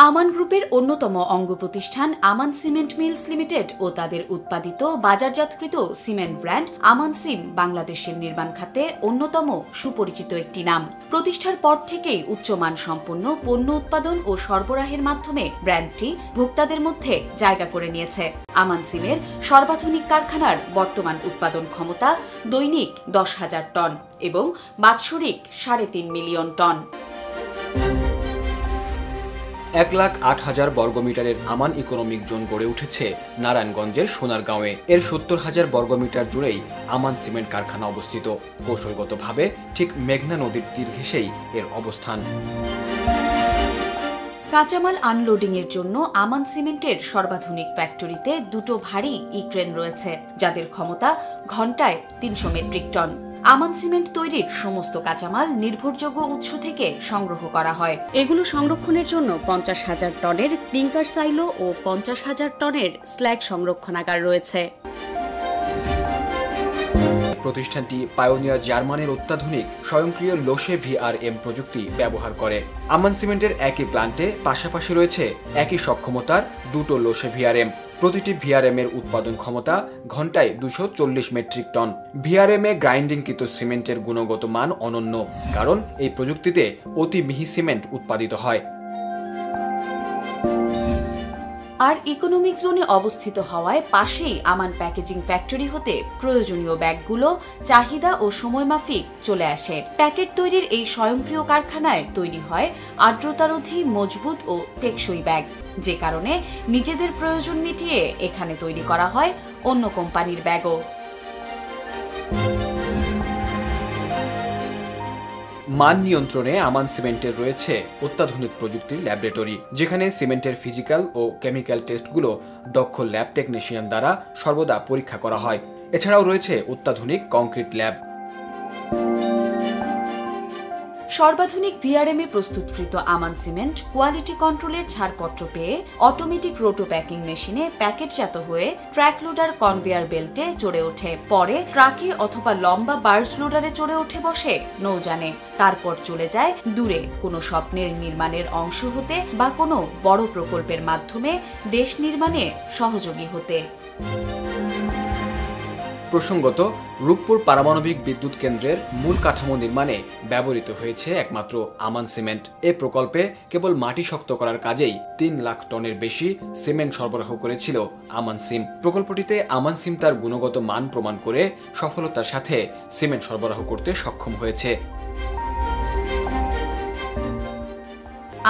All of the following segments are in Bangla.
আমান গ্রুপের অন্যতম অঙ্গ প্রতিষ্ঠান আমান সিমেন্ট মিলস লিমিটেড ও তাদের উৎপাদিত বাজারজাতকৃত সিমেন্ট ব্র্যান্ড আমান সিম বাংলাদেশের নির্মাণ খাতে অন্যতম সুপরিচিত একটি নাম। প্রতিষ্ঠার পর থেকেই উচ্চমান সম্পন্ন পণ্য উৎপাদন ও সরবরাহের মাধ্যমে ব্র্যান্ডটি ভোক্তাদের মধ্যে জায়গা করে নিয়েছে। আমান সিমের সর্বাধুনিক কারখানার বর্তমান উৎপাদন ক্ষমতা দৈনিক 10,000 টন এবং বাৎসরিক 3.5 মিলিয়ন টন। 1,08,000 বর্গমিটারের আমান ইকোনমিক জোন গড়ে উঠেছে নারায়ণগঞ্জের সোনারগাঁওয়ে। এর 70,000 বর্গমিটার জুড়েই আমান সিমেন্ট কারখানা অবস্থিত। কৌশলগতভাবে ঠিক মেঘনা নদীর তীর ঘেঁষেই এর অবস্থান। কাঁচামাল আনলোডিং এর জন্য আমান সিমেন্টের সর্বাধুনিক ফ্যাক্টরিতে দুটো ভারী ইক্রেন রয়েছে, যাদের ক্ষমতা ঘন্টায় 300 মেট্রিক টন। আমান সিমেন্ট তৈরির সমস্ত কাঁচামাল নির্ভরযোগ্য উৎস থেকে সংগ্রহ করা হয়। এগুলো সংরক্ষণের জন্য 50,000 টনের ক্লিংকার সাইলো ও 50,000 টনের স্ল্যাগ সংরক্ষণাগার রয়েছে। প্রতিষ্ঠানটি পায়োনিয়ার জার্মানির অত্যাধুনিক স্বয়ংক্রিয় লোশে ভিআরএম প্রযুক্তি ব্যবহার করে। আমান সিমেন্টের একই প্ল্যান্টে পাশাপাশি রয়েছে একই সক্ষমতার দুটো লোশে ভিআরএম। প্রতিটি ভিআরএম এর উৎপাদন ক্ষমতা ঘন্টায় 240 মেট্রিক টন। ভিআরএম এ গ্রাইন্ডিংকৃত সিমেন্টের গুণগত মান অনন্য, কারণ এই প্রযুক্তিতে অতি মিহি সিমেন্ট উৎপাদিত হয়। আর ইকোনমিক জোনে অবস্থিত হওয়ায় পাশেই আমান প্যাকেজিং ফ্যাক্টরি হতে প্রয়োজনীয় ব্যাগগুলো চাহিদা ও সময়মাফিক চলে আসে। প্যাকেট তৈরির এই স্বয়ংক্রিয় কারখানায় তৈরি হয় আর্দ্রতারোধী মজবুত ও টেকসই ব্যাগ, যে কারণে নিজেদের প্রয়োজন মিটিয়ে এখানে তৈরি করা হয় অন্য কোম্পানির ব্যাগও। মান নিয়ন্ত্রণে আমান সিমেন্টের রয়েছে অত্যাধুনিক প্রযুক্তির ল্যাবরেটরি, যেখানে সিমেন্টের ফিজিক্যাল ও কেমিক্যাল টেস্টগুলো দক্ষ ল্যাব টেকনিশিয়ান দ্বারা সর্বদা পরীক্ষা করা হয়। এছাড়াও রয়েছে অত্যাধুনিক কংক্রিট ল্যাব। সর্বাধুনিক ভিআরএমে প্রস্তুতকৃত আমান সিমেন্ট কোয়ালিটি কন্ট্রোলের ছাড়পত্র পেয়ে অটোমেটিক রোটো প্যাকিং মেশিনে প্যাকেটজাত হয়ে ট্র্যাক লোডার কনভেয়ার বেল্টে চড়ে ওঠে। পরে ট্রাকে অথবা লম্বা বার্জ লোডারে চড়ে ওঠে বসে নৌযানে। তারপর চলে যায় দূরে কোনো স্বপ্নের নির্মাণের অংশ হতে বা কোনো বড় প্রকল্পের মাধ্যমে দেশ নির্মাণে সহযোগী হতে। প্রসঙ্গত, রূপপুর পারমাণবিক বিদ্যুৎ কেন্দ্রের মূল কাঠামো নির্মাণে ব্যবহৃত হয়েছে একমাত্র আমান সিমেন্ট। এ প্রকল্পে কেবল মাটি শক্ত করার কাজেই 3 লাখ টনের বেশি সিমেন্ট সরবরাহ করেছিল আমান সিম। প্রকল্পটিতে আমান সিম তার গুণগত মান প্রমাণ করে সফলতার সাথে সিমেন্ট সরবরাহ করতে সক্ষম হয়েছে।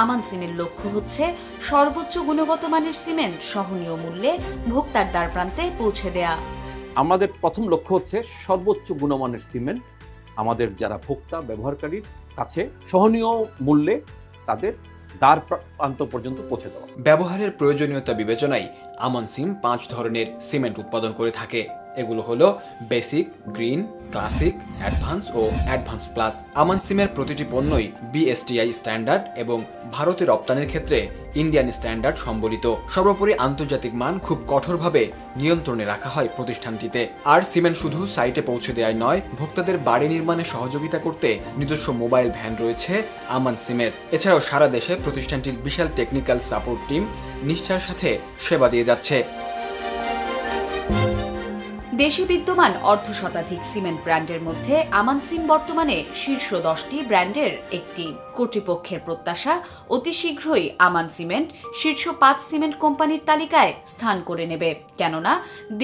আমান সিমের লক্ষ্য হচ্ছে সর্বোচ্চ গুণগত মানের সিমেন্ট সহনীয় মূল্যে ভোক্তার দ্বারপ্রান্তে পৌঁছে দেয়া। আমাদের প্রথম লক্ষ্য হচ্ছে সর্বোচ্চ গুণমানের সিমেন্ট আমাদের যারা ভোক্তা ব্যবহারকারীর কাছে সহনীয় মূল্যে তাদের দ্বার প্রান্ত পর্যন্ত পৌঁছে দেওয়া। ব্যবহারের প্রয়োজনীয়তা বিবেচনায় আমান সিম 5 ধরনের সিমেন্ট উৎপাদন করে থাকে। এগুলো হলো বেসিক, গ্রিন, ক্লাসিক, অ্যাডভান্স ও অ্যাডভান্স প্লাস। আমান সিমের প্রতিটি পণ্যই বিএসটিআই স্ট্যান্ডার্ড এবং ভারতে রপ্তানির ক্ষেত্রে ইন্ডিয়ান স্ট্যান্ডার্ড সম্বলিত। সর্বোপরি আন্তর্জাতিক মান খুব কঠোরভাবে নিয়ন্ত্রণে রাখা হয় প্রতিষ্ঠানটিতে। আর সিমেন্ট শুধু সাইটে পৌঁছে দেওয়াই নয়, ভোক্তাদের বাড়ি নির্মাণে সহযোগিতা করতে নিজস্ব মোবাইল ভ্যান রয়েছে আমান সিমের। এছাড়াও সারা দেশে প্রতিষ্ঠানটির বিশাল টেকনিক্যাল সাপোর্ট টিম নিষ্ঠার সাথে সেবা দিয়ে যাচ্ছে। দেশে বিদ্যমান অর্ধশতাধিক সিমেন্ট ব্র্যান্ডের মধ্যে আমান সিম বর্তমানে শীর্ষ 10টি ব্র্যান্ডের একটি। কর্তৃপক্ষের প্রত্যাশা অতি শীঘ্রই আমান সিমেন্ট শীর্ষ 5 সিমেন্ট কোম্পানির তালিকায় স্থান করে নেবে, কেননা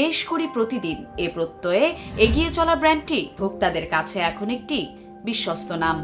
দেশ করি প্রতিদিন এ প্রত্যয়ে এগিয়ে চলা ব্র্যান্ডটি ভোক্তাদের কাছে এখন একটি বিশ্বস্ত নাম।